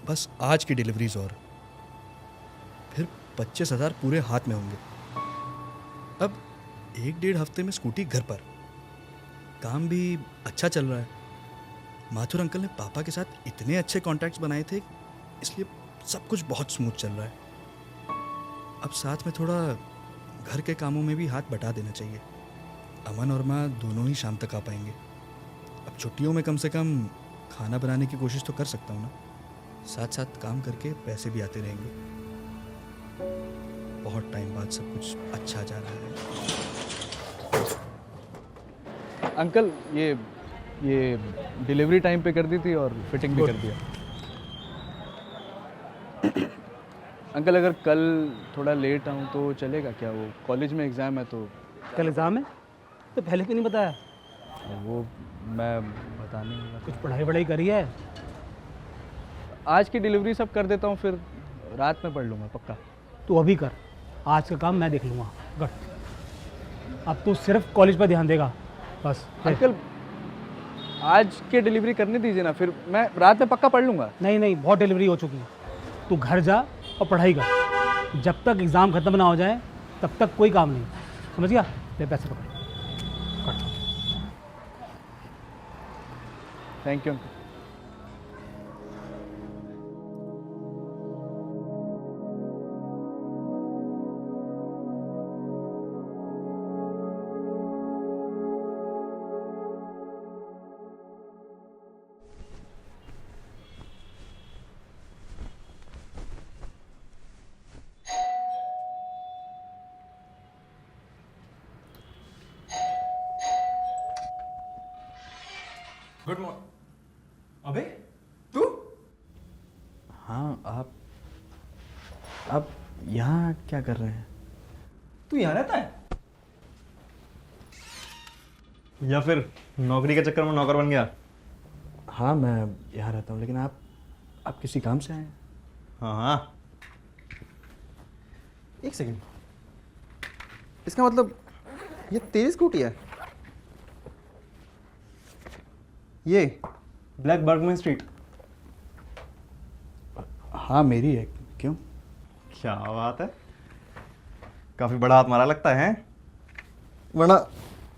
बस आज की डिलीवरीज और फिर 25,000 पूरे हाथ में होंगे। अब 1-1.5 हफ्ते में स्कूटी घर पर, काम भी अच्छा चल रहा है। माथुर अंकल ने पापा के साथ इतने अच्छे कॉन्टैक्ट्स बनाए थे, इसलिए सब कुछ बहुत स्मूथ चल रहा है। अब साथ में थोड़ा घर के कामों में भी हाथ बटा देना चाहिए। अमन और माँ दोनों ही शाम तक आ पाएंगे। अब छुट्टियों में कम से कम खाना बनाने की कोशिश तो कर सकता हूँ ना। साथ साथ काम करके पैसे भी आते रहेंगे। बहुत टाइम बाद सब कुछ अच्छा जा रहा है। अंकल ये डिलीवरी टाइम पे कर दी थी और फिटिंग भी कर दिया। अंकल अगर कल थोड़ा लेट आऊँ तो चलेगा क्या? वो कॉलेज में एग्ज़ाम है तो। कल एग्ज़ाम है तो पहले क्यों नहीं बताया? वो मैं बताने वाला कुछ था। पढ़ाई वढ़ाई करी है? आज की डिलीवरी सब कर देता हूँ, फिर रात में पढ़ लूँगा पक्का। तू अभी कर, आज का काम मैं देख लूँगा। गट अब तू सिर्फ कॉलेज पर ध्यान देगा बस। अंकल आज की डिलीवरी करने दीजिए ना, फिर मैं रात में पक्का पढ़ लूँगा। नहीं नहीं, बहुत डिलीवरी हो चुकी है। तू घर जा और पढ़ाई कर। जब तक एग्ज़ाम ख़त्म ना हो जाए तब तक कोई काम नहीं, समझ गया? ले पैसे पकड़। Thank you uncle. Good morning. अबे तू? हाँ, आप यहाँ क्या कर रहे हैं? तू यहाँ रहता है या फिर नौकरी के चक्कर में नौकर बन गया? हाँ, मैं यहाँ रहता हूँ, लेकिन आप किसी काम से आए हैं? हाँ हाँ, एक सेकंड। इसका मतलब ये तेरी स्कूटी है? ये ब्लैक बर्गमैन स्ट्रीट? हाँ, मेरी है। क्यों? क्या बात है, काफी बड़ा हाथ मारा लगता है। वरना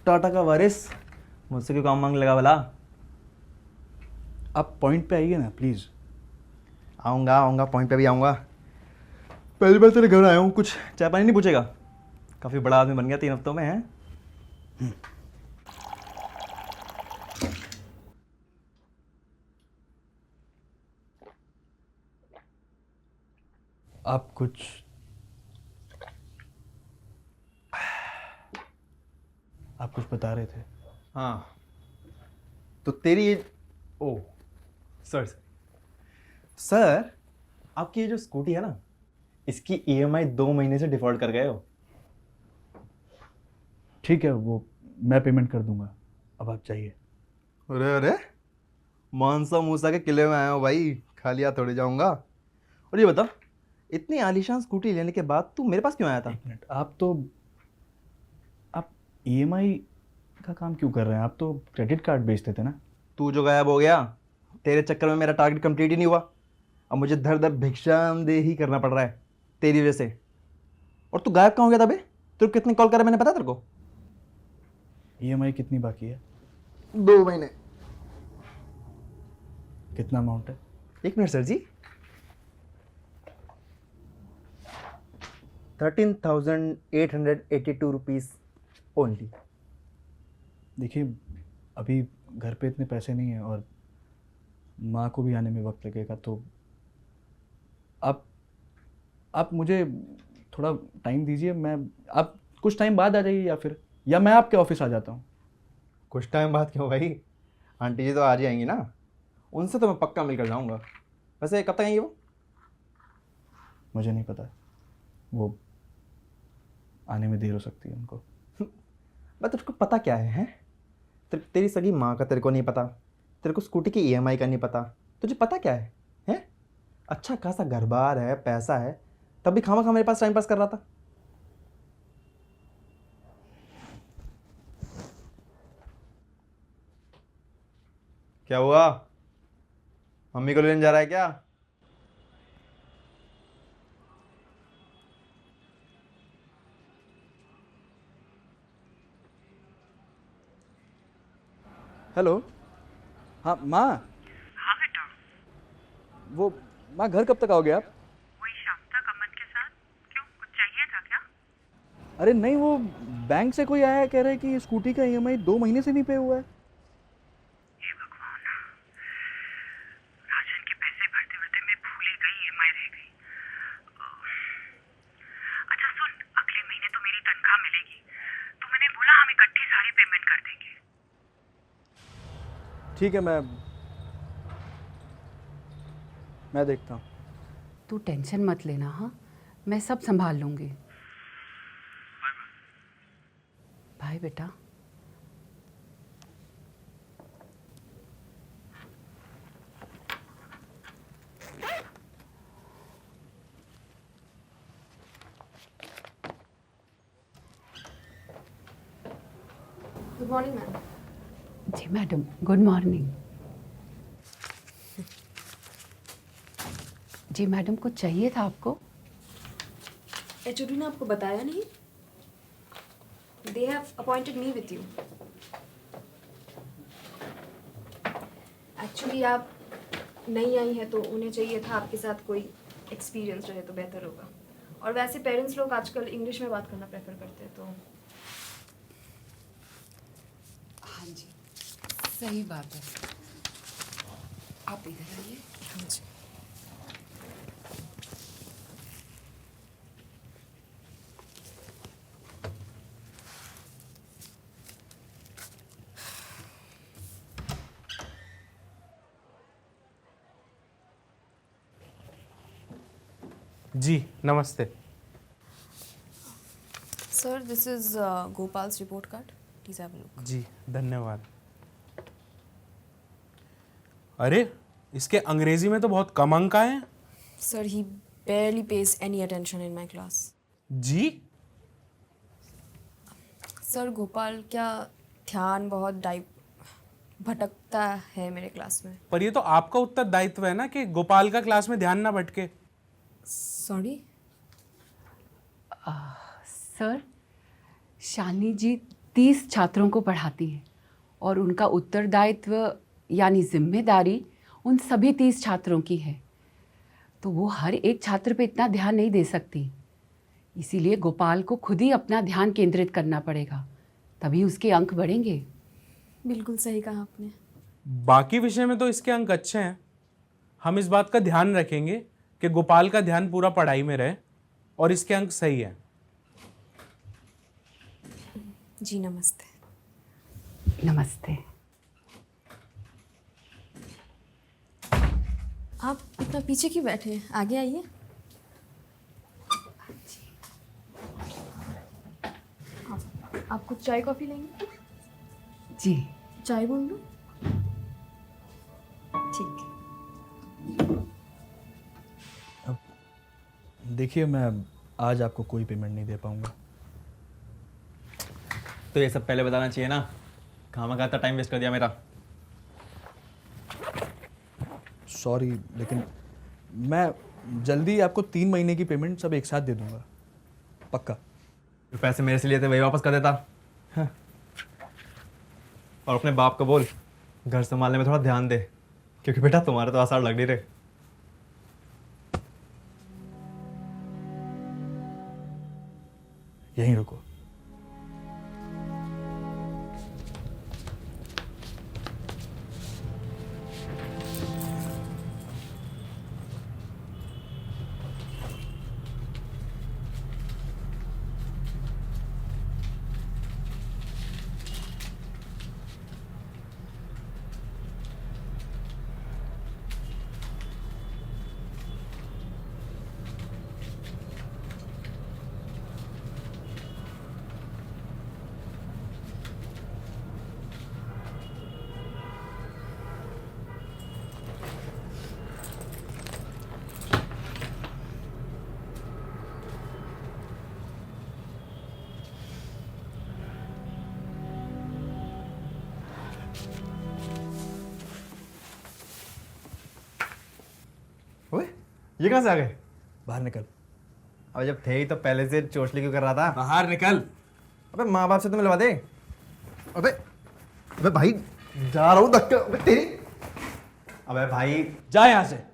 टाटा का वारिस मुझसे क्यों काम मांगने लगा भला? आप पॉइंट पे आइए ना प्लीज़। आऊँगा, पॉइंट पे भी आऊँगा। पहली बार तेरे घर आया हूँ, कुछ चाय पानी नहीं पूछेगा? काफ़ी बड़ा आदमी बन गया 3 हफ्तों में है। आप कुछ बता रहे थे। हाँ, तो तेरी ये ओ सर आपकी ये जो स्कूटी है ना, इसकी ईएमआई 2 महीने से डिफॉल्ट कर गए हो। ठीक है, वो मैं पेमेंट कर दूंगा। अब आप चाहिए। अरे अरे, मानसा मूसा के किले में आया हूँ भाई, खाली हाथ थोड़ी जाऊंगा। और ये बता, इतनी आलीशान स्कूटी लेने के बाद तू मेरे पास क्यों आया था? एक मिनट, आप ईएमआई का काम क्यों कर रहे हैं? आप तो क्रेडिट कार्ड बेचते थे ना। तू जो गायब हो गया, तेरे चक्कर में मेरा टारगेट कंप्लीट ही नहीं हुआ। अब मुझे धर धर भिक्षामदेही ही करना पड़ रहा है तेरी वजह से। और तू गायब कहाँ हो गया था बे? तू कितने कॉल करा मैंने पता तेरे को? ईएमआई कितनी बाकी है? 2 महीने। कितना अमाउंट है? 1 मिनट सर जी। 13,882 रुपीज़ ओनली। देखिए, अभी घर पे इतने पैसे नहीं हैं और माँ को भी आने में वक्त लगेगा, तो आप मुझे थोड़ा टाइम दीजिए। आप कुछ टाइम बाद आ जाइए, या मैं आपके ऑफिस आ जाता हूँ। कुछ टाइम बाद क्यों भाई? आंटी जी तो आज ही आएंगी ना, उनसे तो मैं पक्का मिलकर जाऊंगा। वैसे कब तक आएंगी वो? मुझे नहीं पता, वो आने में देर हो सकती है उनको। बस तुझको पता क्या है? तेरी सगी माँ का तेरे को नहीं पता, तेरे को स्कूटी की ईएमआई का नहीं पता, तुझे पता क्या है? हैं? अच्छा खासा घर बार है, पैसा है, तब भी खामा खा मेरे पास टाइम पास कर रहा था। क्या हुआ? मम्मी को लेने जा रहा है क्या? हेलो। हाँ माँ। हाँ बेटा। वो माँ घर कब तक आओगे आप? वही शाम तक अमन के साथ। क्यों, कुछ चाहिए था क्या? अरे नहीं, वो बैंक से कोई आया है, कह रहा है कि स्कूटी का ईएमआई 2 महीने से नहीं पे हुआ है। हे भगवान, राशन के पैसे भरते भरते मैं भूल ही गई, ईएमआई रह गई। अच्छा सुन, अगले महीने तो मेरी तनख्वाह मिलेगी, तो मैंने बोला हम इकट्ठी सारी पेमेंट कर देंगे। ठीक है, मैं देखता हूँ। तू टेंशन मत लेना, हाँ, मैं सब संभाल लूँगी। बाय बेटा। Good morning ma'am. जी मैडम, गुड मॉर्निंग। जी मैडम, कुछ चाहिए था आपको? एचओडी ने आपको बताया नहीं? They have appointed me with you. Actually आप नई आई हैं तो उन्हें चाहिए था आपके साथ कोई एक्सपीरियंस रहे तो बेहतर होगा। और वैसे पेरेंट्स लोग आजकल इंग्लिश में बात करना प्रेफर करते हैं, तो हाँ जी, सही बात है। आप इधर आइए। हाँ जी। जी नमस्ते। Sir, this is Gopal's report card, please have a look. जी धन्यवाद। अरे इसके अंग्रेजी में तो बहुत कम अंक आए हैं। Sir, he barely pays any attention in my class. जी सर, गोपाल क्या ध्यान बहुत भटकता है मेरे क्लास में। पर ये तो आपका उत्तरदायित्व है ना कि गोपाल का क्लास में ध्यान ना भटके। सॉरी। सर, शालिनी जी 30 छात्रों को पढ़ाती हैं और उनका उत्तरदायित्व यानी जिम्मेदारी उन सभी 30 छात्रों की है, तो वो हर एक छात्र पे इतना ध्यान नहीं दे सकती। इसीलिए गोपाल को खुद ही अपना ध्यान केंद्रित करना पड़ेगा, तभी उसके अंक बढ़ेंगे। बिल्कुल सही कहा आपने। बाकी विषय में तो इसके अंक अच्छे हैं। हम इस बात का ध्यान रखेंगे कि गोपाल का ध्यान पूरा पढ़ाई में रहे और इसके अंक सही हैं। जी नमस्ते। नमस्ते। आप इतना पीछे क्यों बैठे हैं, आगे आइए। आप कुछ चाय कॉफ़ी लेंगे? जी चाय बोल दूँ? ठीक है। देखिए, मैं आज आपको कोई पेमेंट नहीं दे पाऊंगा। तो ये सब पहले बताना चाहिए ना, खामा खाता टाइम वेस्ट कर दिया मेरा। सॉरी, लेकिन मैं जल्दी आपको 3 महीने की पेमेंट सब एक साथ दे दूंगा, पक्का। जो पैसे मेरे से लिए थे वही वापस कर देता। हाँ। और अपने बाप को बोल घर संभालने में थोड़ा ध्यान दे, क्योंकि बेटा तुम्हारे तो आसार लग नहीं रहे। यहीं रुको। ओए, ये कहाँ से आ गए? बाहर निकल। अब जब थे ही तो पहले से चोचली क्यों कर रहा था? बाहर निकल। अबे माँ बाप से तो मिलवा दे। अबे अबे भाई जा रहा हूँ धक्का अबे तेरी। अबे भाई जा यहाँ से।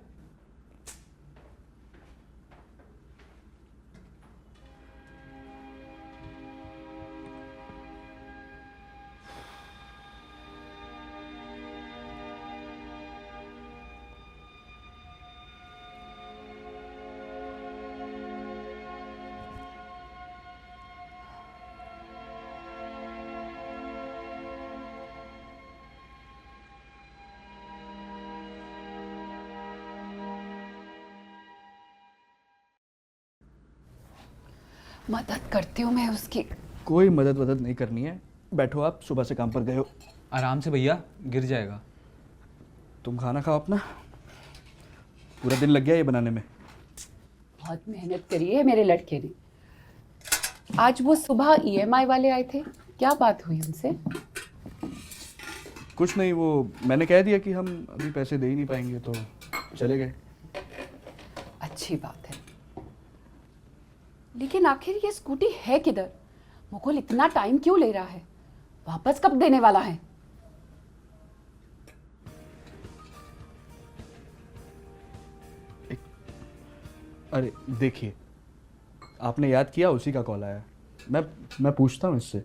मदद करती हूँ मैं उसकी। कोई मदद वदद नहीं करनी है, बैठो आप, सुबह से काम पर गए हो। आराम से भैया, गिर जाएगा। तुम खाना खाओ अपना, पूरा दिन लग गया ये बनाने में। बहुत मेहनत करी है मेरे लड़के ने। आज वो सुबह ईएमआई वाले आए थे, क्या बात हुई उनसे? कुछ नहीं, वो मैंने कह दिया कि हम अभी पैसे दे ही नहीं पाएंगे तो चले गए। अच्छी बात है। लेकिन आखिर ये स्कूटी है किधर? मुकुल इतना टाइम क्यों ले रहा है? वापस कब देने वाला है? अरे देखिए, आपने याद किया, उसी का कॉल आया। मैं पूछता हूँ इससे।